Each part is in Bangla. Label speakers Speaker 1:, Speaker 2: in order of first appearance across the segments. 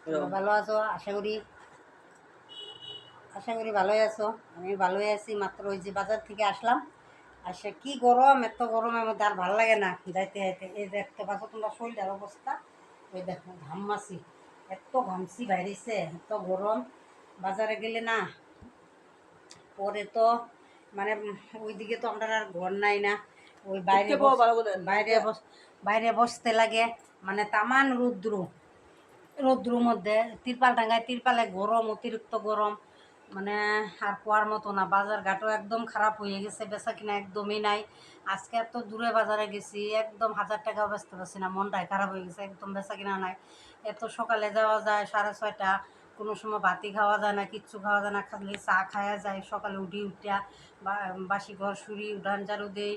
Speaker 1: তোমরা ভালো আছো আশা করি ভালোই আছো। আমি ভালোই আছি। মাত্র ওই যে বাজার থেকে আসলাম। আসে কি গরম, এত গরমের মধ্যে আর ভালো লাগে না যাইতে যাইতে। এই দেখতে পাচ্ছ তোমরা শরীরের অবস্থা, ওই দেখো ঘামমাছি, এত ঘামছি বাইরেছে, এত গরম। বাজারে গেলে না পরে তো মানে ওইদিকে তো আমরা আর ঘর নাই না, ওই বাইরে বাইরে বসতে লাগে। মানে তামান রৌদ্রুর মধ্যে তিরপাল টাঙ্গায়, তিরপালে গরম, অতিরিক্ত গরম। মানে আর কোয়ার মতো না। বাজার ঘাটও একদম খারাপ হয়ে গেছে, বেচা কিনা একদমই নাই। আজকে এত দূরে বাজারে গেছি, একদম 1000 টাকাও বেচতে পারছি না, মনটাই খারাপ হয়ে গেছে, একদম বেচা কিনা নাই। এত সকালে যাওয়া যায় 6:30, কোনো সময় ভাতই খাওয়া যায় না, কিচ্ছু খাওয়া যায় না, খালি চা খাওয়া যায়। সকালে উঠিয়া বাসি ঘর সুরি উঠান ঝাড়ু দেই,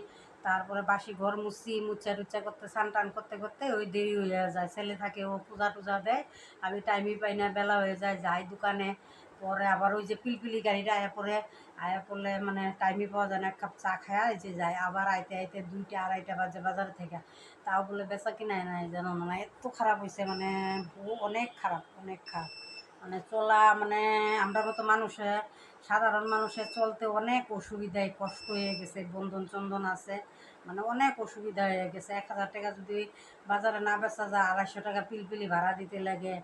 Speaker 1: তারপরে বাসি ঘর মুছা টুচা করতে, স্নান টান করতে করতে ওই দেরি হয়ে যায়। ছেলে থাকে, ও পূজা টুজা দেয়, আমি টাইমই পাই না, বেলা হয়ে যায়, যাই দোকানে। পরে আবার ওই যে পিলপিলি গাড়িটা আয়া পড়লে মানে টাইমই পাওয়া যায় না, এক কাপ চা খায়া এই যে যায়। আবার আইতে আইতে 2টা 2:30 বাজে বাজার থেকে। তাও বলে বেচা কিনাই নাই, জানো না। এত খারাপ হয়েছে, মানে অনেক খারাপ, অনেক খারাপ। মানে চলা, মানে আমরা মতো মানুষে, সাধারণ মানুষের চলতে অনেক অসুবিধায় কষ্ট হয়ে গেছে। বন্ধন চন্দন আছে, মানে অনেক অসুবিধা হয়ে গেছে। 1000 টাকা যদি বাজারে না বেচা যায়, 250 টাকা পিলপিলি ভাড়া দিতে লাগে।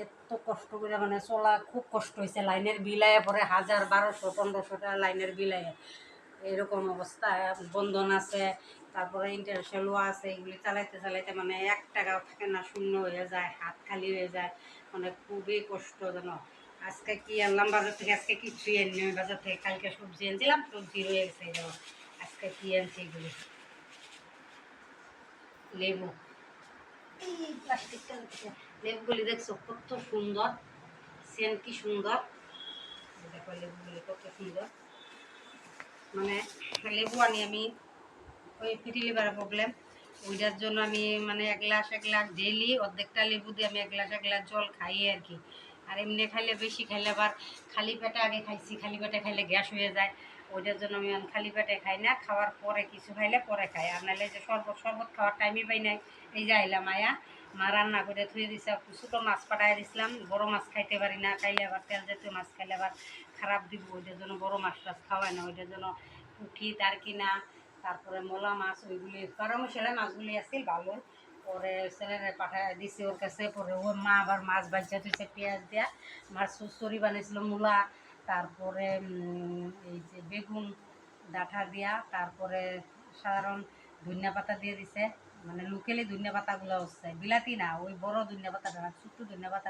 Speaker 1: এত কষ্ট করে মানে চলা খুব কষ্ট হয়েছে। লাইনের বিলায় পরে 1000, 1200, 1500 টাকা লাইনের বিলায়, এরকম অবস্থা। বন্ধন আছে, তারপরে ইন্টারন্যাশনালও আছে, এগুলি চালাইতে চালাইতে মানে 1 টাকাও থাকে না, শূন্য হয়ে যায়, হাত খালি হয়ে যায়। মানে খুবই কষ্ট জানো। আজকে কি আনলাম বাজার থেকে? আজকে কিছুই আনি আমি বাজার থেকে। কালকে সবজি আনছিলাম, সবজি রয়ে গেছে যাবো। আজকে কি আনছি এগুলি? লেবু, এই প্লাস্টিকটা লেবুগুলি দেখছো কত সুন্দর, সেন্ট কি সুন্দর। দেখো লেবুগুলি কত সুন্দর। মানে লেবু আনি আমি, ওই ফিটি লিভারের প্রবলেম, ওইটার জন্য আমি মানে এক গ্লাস ডেইলি অর্ধেকটা লেবু দিয়ে আমি এক গ্লাস জল খাই আর কি। আর এমনি খাইলে, বেশি খাইলে আবার খালি পেটে, আগে খাইছি খালি পেটে খাইলে গ্যাস হয়ে যায়। ওইটার জন্য আমি খালি পেটে খাই না, খাওয়ার পরে কিছু খাইলে পরে খাই। আর নাহলে যে শরবত খাওয়ার টাইমই পাই নাই। এই যে আইলাম, আয়া মা রান্না করে ধুয়ে দিছে, ছোটো মাছ পাঠাই দিছিলাম। বড়ো মাছ খাইতে পারি না, খাইলে আবার তেল জাতীয় মাছ খাইলে আবার খারাপ দিব। ওইটার জন্য বড়ো মাছ টাছ খাওয়াই না। ওইটার জন্য পুঁটি, তারকিনা, তারপরে মোলা মাছ, ওইগুলি কারণ ছেলে মাছগুলি আসছিল ভালো। পরে ছেলেরে পাঠায় দিছে ওর কাছে। পরে ওর মা আবার মাছ ভাজা তুইছে পেঁয়াজ দিয়া, মাছ চচ্চড়ি বানিয়েছিল মূলা, তারপরে এই যে বেগুন ডাঁটা দিয়া, তারপরে সাধারণ ধনিয়া পাতা দিয়ে দিছে। মানে লোকেলি ধনিয়া পাতাগুলো হচ্ছে, বিলাতি না, ওই বড় ধনিয়া পাতাটা না, ছোট্ট ধনিয়া পাতা